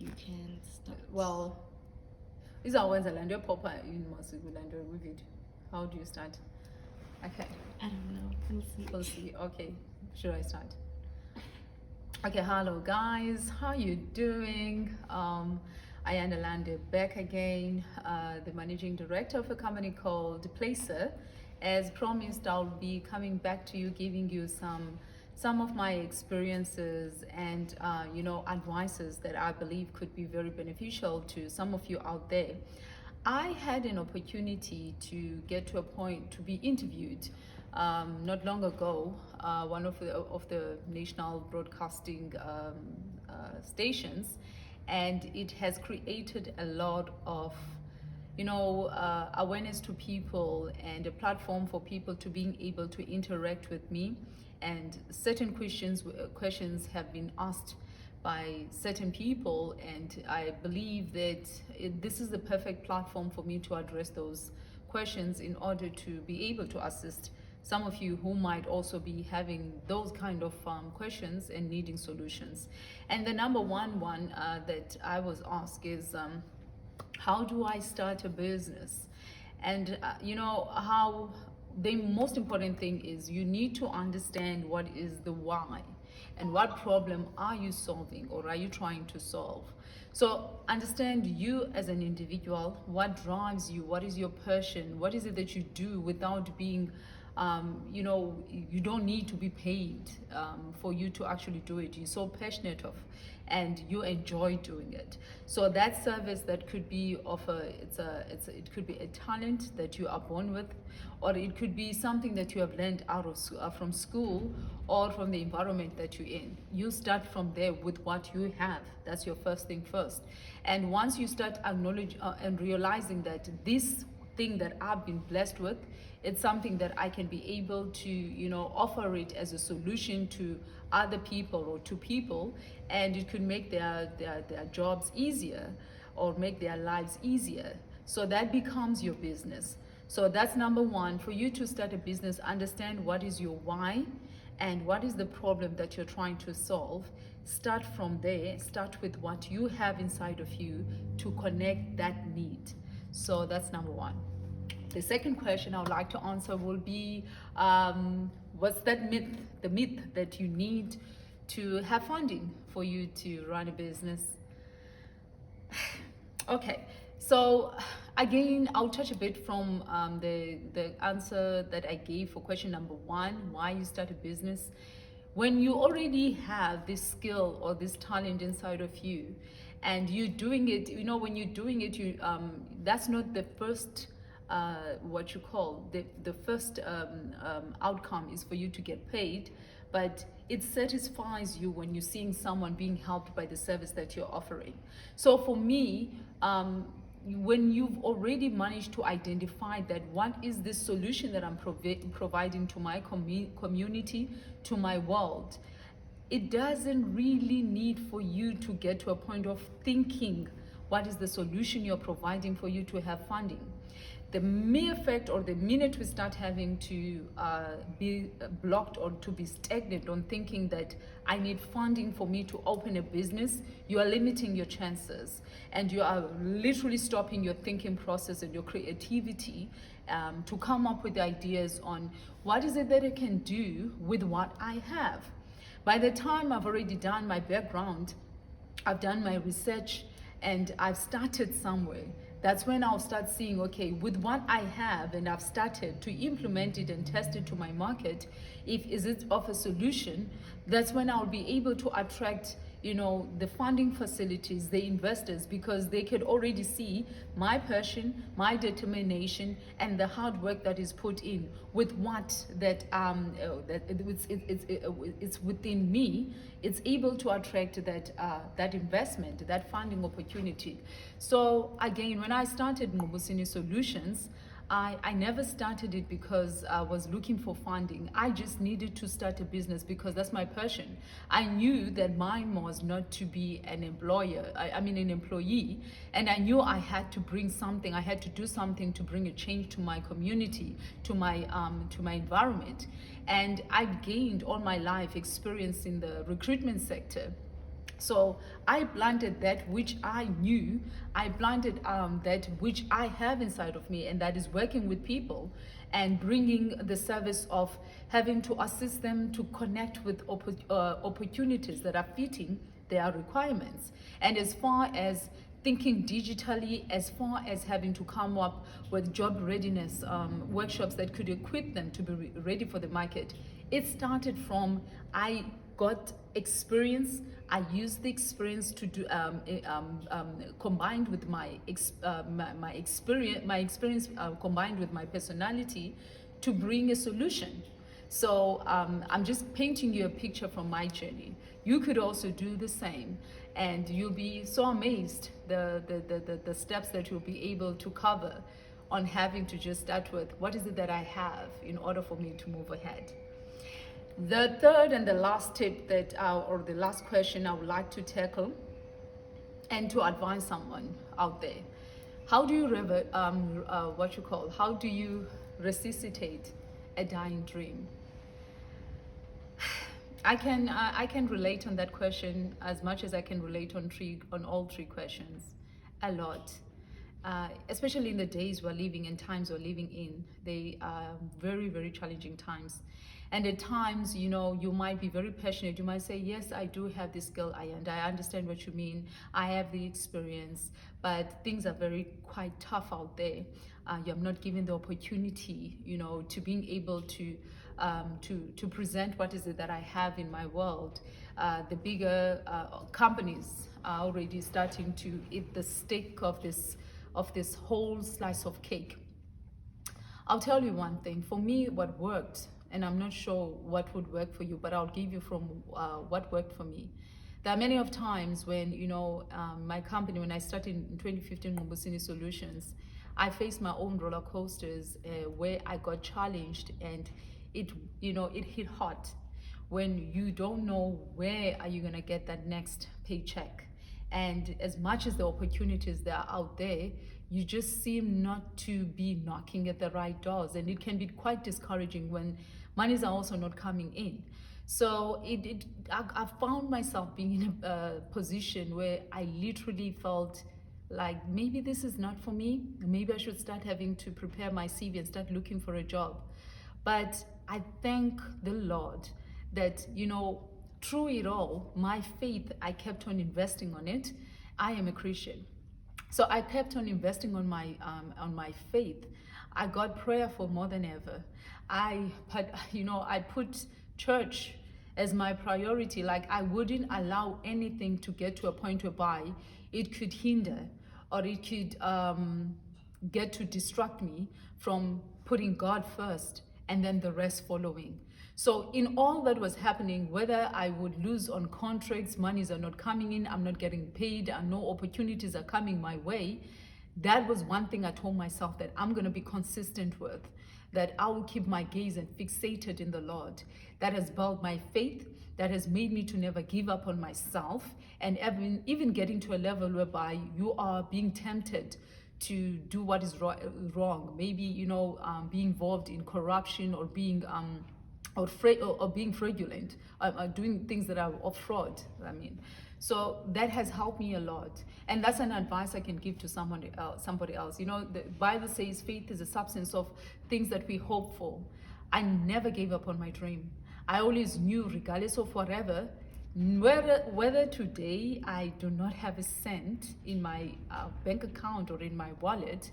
you can start. Well, izawwenza lento ephopha imasiko lento kwivideo. How do you start? Okay. I don't know. We'll see. We'll see. Okay. Should I start? Okay, hello guys. How you doing? Ayanda Lande back again, the managing director of a company called Placer. As promised, I'll be coming back to you, giving you some of my experiences and advices that I believe could be very beneficial to some of you out there. I had an opportunity to get to a point to be interviewed not long ago, one of the national broadcasting stations, and it has created a lot of awareness to people and a platform for people to being able to interact with me, and certain questions have been asked by certain people, and I believe that this is the perfect platform for me to address those questions in order to be able to assist some of you who might also be having those kind of questions and needing solutions. And the number one that I was asked is, how do I start a business? And how the most important thing is you need to understand what is the why and what problem are you solving or are you trying to solve. So understand you as an individual, what drives you, what is your passion, what is it that you do without being you don't need to be paid for you to actually do it. You're so passionate of and you enjoy doing it. So that service that could be it could be a talent that you are born with, or it could be something that you have learned out of from school or from the environment that you're in. You start from there with what you have. That's your first thing first. And once you start acknowledging and realizing that this thing that I've been blessed with, it's something that I can be able to offer it as a solution to other people or to people, and it could make their jobs easier or make their lives easier. So that becomes your business. So that's number one. For you to start a business, understand what is your why and what is the problem that you're trying to solve. Start from there. Start with what you have inside of you to connect that need. So that's number one. The second question I would like to answer will be, what's that myth, the myth that you need to have funding for you to run a business? Okay, so again, I'll touch a bit from the answer that I gave for question number one, why you start a business. When you already have this skill or this talent inside of you, and you're doing it, when you're doing it, that's not the first what you call the first outcome is for you to get paid, but it satisfies you when you're seeing someone being helped by the service that you're offering. So for me, when you've already managed to identify that what is this solution that I'm providing to my community, to my world, it doesn't really need for you to get to a point of thinking what is the solution you're providing for you to have funding. The mere fact, or the minute we start having to be blocked or to be stagnant on thinking that I need funding for me to open a business, you are limiting your chances, and you are literally stopping your thinking process and your creativity to come up with ideas on what is it that I can do with what I have. By the time I've already done my background, I've done my research, and I've started somewhere, that's when I'll start seeing, okay, with what I have and I've started to implement it and test it to my market, is it of a solution, that's when I'll be able to attract the funding facilities, the investors, because they could already see my passion, my determination, and the hard work that is put in with what it's within me. It's able to attract that investment, that funding opportunity. So again, when I started Mhlobo Solutions, I never started it because I was looking for funding. I just needed to start a business because that's my passion. I knew that mine was not to be an employer, an employee, and I knew I had to bring something, I had to do something to bring a change to my community, to my environment. And I've gained all my life experience in the recruitment sector. So I planted that which I knew. I planted that which I have inside of me, and that is working with people and bringing the service of having to assist them to connect with opportunities that are fitting their requirements. And as far as thinking digitally, as far as having to come up with job readiness workshops that could equip them to be ready for the market, it started from I got experience. I used the experience to do combined with my experience combined with my personality to bring a solution. So I'm just painting you a picture from my journey. You could also do the same, and you'll be so amazed the steps that you'll be able to cover on having to just start with what is it that I have in order for me to move ahead. The third and the last tip or the last question I would like to tackle and to advise someone out there. How do you how do you resuscitate a dying dream? I can relate on that question as much as I can relate on all three questions a lot. Especially in the days we're living and times we're living in, they are very, very challenging times. And at times, you might be very passionate. You might say, yes, I do have this skill, and I understand what you mean. I have the experience, but things are quite tough out there. You're not given the opportunity, to being able to present what is it that I have in my world. The bigger companies are already starting to eat the steak of this whole slice of cake. I'll tell you one thing. For me, what worked, and I'm not sure what would work for you, but I'll give you from what worked for me. There are many of times when, my company, when I started in 2015, Mhlobo Wenene Solutions, I faced my own roller coasters where I got challenged, and it hit hard when you don't know where are you going to get that next paycheck. And as much as the opportunities that are out there, you just seem not to be knocking at the right doors. And it can be quite discouraging when monies are also not coming in. So I found myself being in a position where I literally felt like maybe this is not for me. Maybe I should start having to prepare my CV and start looking for a job. But I thank the Lord that, through it all, my faith, I kept on investing on it. I am a Christian. So I kept on investing on my faith. I got prayer for more than ever. I put church as my priority. Like, I wouldn't allow anything to get to a point whereby it could hinder or it could get to distract me from putting God first and then the rest following. So in all that was happening, whether I would lose on contracts, monies are not coming in, I'm not getting paid, and no opportunities are coming my way, that was one thing I told myself that I'm going to be consistent with, that I will keep my gaze and fixated in the Lord. That has built my faith, that has made me to never give up on myself, and even getting to a level whereby you are being tempted to do what is wrong, maybe being involved in corruption or being being fraudulent, doing things that are of fraud. So that has helped me a lot, and that's an advice I can give to somebody else. The Bible says faith is a substance of things that we hope for. I never gave up on my dream. I always knew, regardless of whatever, whether today I do not have a cent in my bank account or in my wallet,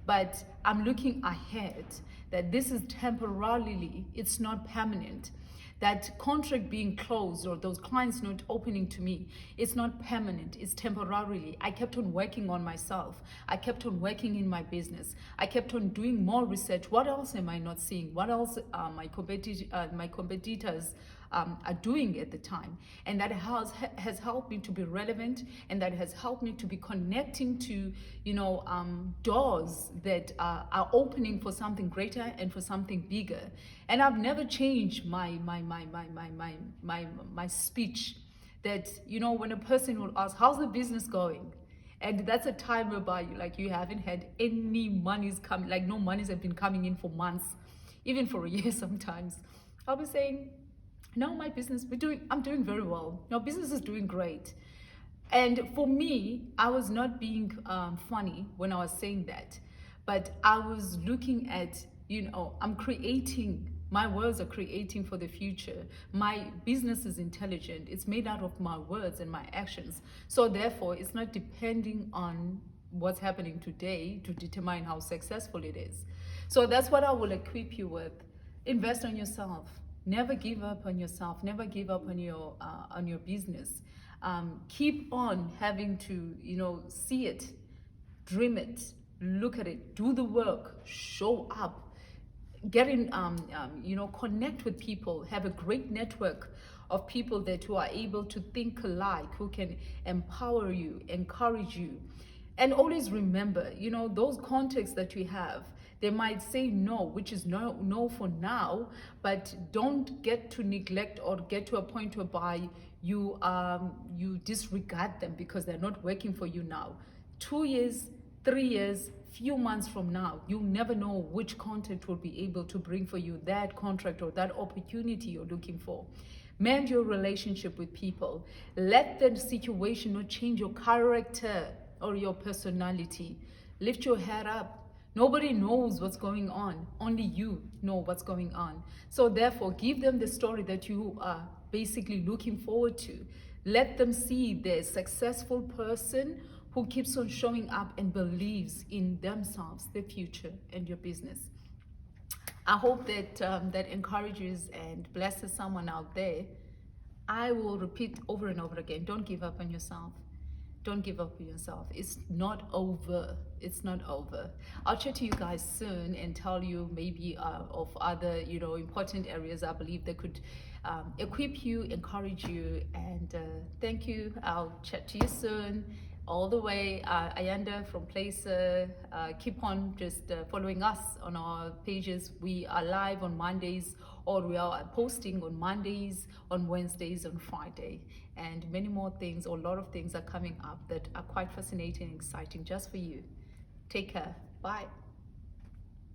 but I'm looking ahead, that this is temporarily, it's not permanent. That contract being closed or those clients not opening to me, it's not permanent, it's temporarily. I kept on working on myself. I kept on working in my business. I kept on doing more research. What else am I not seeing? What else my competitors are doing at the time? And that has helped me to be relevant, and that has helped me to be connecting to doors that are opening for something greater and for something bigger. And I've never changed my speech, that when a person will ask, how's the business going? And that's a time whereby you haven't had any monies come, no monies have been coming in for months, even for a year sometimes. I'll be saying, Now my business, I'm doing very well. Your business is doing great. And for me, I was not being funny when I was saying that, but I was looking at, I'm creating, my words are creating for the future. My business is intelligent. It's made out of my words and my actions. So therefore, it's not depending on what's happening today to determine how successful it is. So that's what I will equip you with. Invest on yourself. Never give up on yourself. Never give up on your business. Keep on having to, see it, dream it, look at it, do the work, show up, get in, connect with people, have a great network of people that who are able to think alike, who can empower you, encourage you. And always remember, those contexts that you have, they might say no, which is no for now, but don't get to neglect or get to a point whereby you disregard them because they're not working for you now. 2 years, 3 years, few months from now, you never know which contact will be able to bring for you that contract or that opportunity you're looking for. Mend your relationship with people. Let the situation not change your character or your personality. Lift your head up. Nobody knows what's going on. Only you know what's going on. So therefore, give them the story that you are basically looking forward to. Let them see the successful person who keeps on showing up and believes in themselves, their future, and your business. I hope that that encourages and blesses someone out there. I will repeat over and over again, don't give up on yourself. Don't give up on yourself. It's not over. It's not over. I'll chat to you guys soon and tell you maybe of other, important areas I believe that could equip you, encourage you, and thank you. I'll chat to you soon. All the way, Ayanda from Placer. Keep on just following us on our pages. We are live on Mondays, or we are posting on Mondays, on Wednesdays, on Friday. And many more things, or a lot of things are coming up that are quite fascinating and exciting just for you. Take care. Bye.